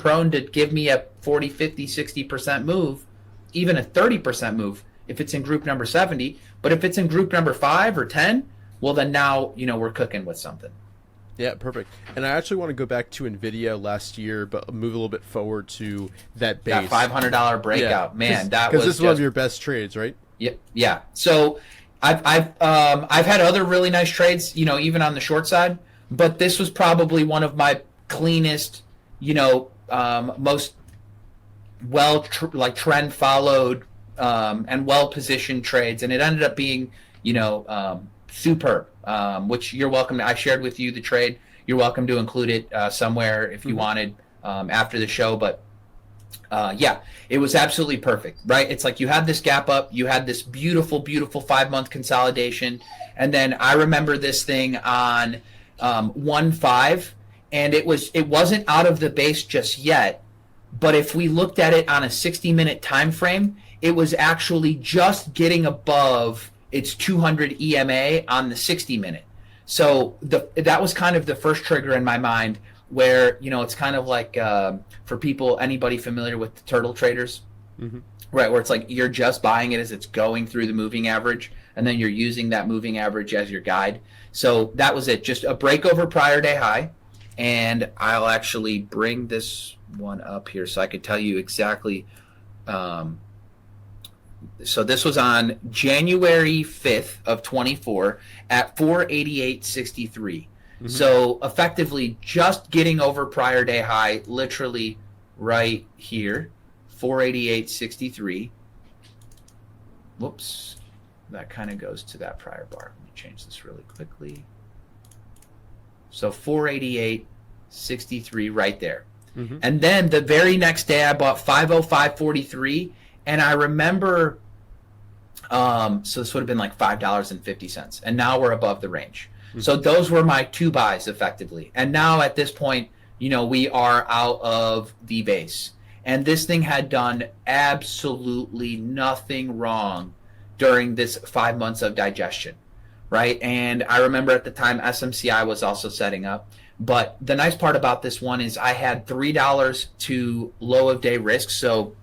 prone to give me a 40, 50, 60% move, even a 30% move if it's in group number 70. But if it's in group number 5 or 10, well, then now, we're cooking with something. Yeah, perfect. And I actually want to go back to Nvidia last year, but move a little bit forward to that base. That $500 breakout, man, that was because this is one of your best trades, right? Yeah. So I've had other really nice trades, even on the short side, but this was probably one of my cleanest, most trend followed and well positioned trades, and it ended up being superb. Which you're welcome. I shared with you the trade. You're welcome to include it somewhere if you wanted after the show. But yeah, it was absolutely perfect, right? It's like you had this gap up, you had this beautiful, beautiful 5-month consolidation, and then I remember this thing on 1.5, and it wasn't out of the base just yet. But if we looked at it on a 60-minute time frame, it was actually just getting above its 200 EMA on the 60-minute. So that was kind of the first trigger in my mind where, it's kind of like for people, anybody familiar with the turtle traders, right, where it's like you're just buying it as it's going through the moving average, and then you're using that moving average as your guide. So that was it, just a break over prior day high. And I'll actually bring this one up here so I could tell you exactly. So this was on January 5th of 24 at 488.63. So effectively just getting over prior day high, literally right here, 488.63. Whoops. That kind of goes to that prior bar. Let me change this really quickly. So 488.63 right there. And then the very next day I bought 505.43, and I remember so this would have been like $5.50, and now we're above the range. So those were my 2 buys effectively. And now at this point, we are out of the base. And this thing had done absolutely nothing wrong during this 5 months of digestion, right? And I remember at the time SMCI was also setting up. But the nice part about this one is I had $3 to low of day risk. So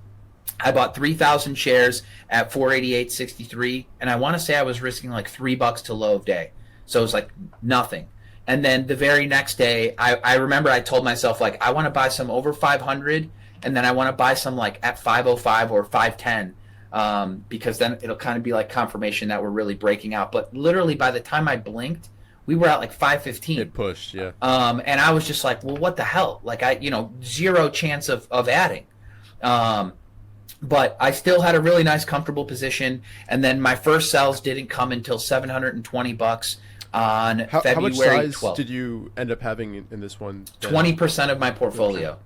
I bought 3,000 shares at 488.63, and I want to say I was risking like $3 to low of day. So it was like nothing. And then the very next day, I remember I told myself, like, I want to buy some over 500, and then I want to buy some like at 505 or 510, because then it'll kind of be like confirmation that we're really breaking out. But literally by the time I blinked, we were at like 515. It pushed, yeah. And I was just like, well, what the hell? Like, zero chance of adding. But I still had a really nice, comfortable position. And then my first sells didn't come until $720 on February 12th. How much size did you end up having in this one? 20% of my portfolio.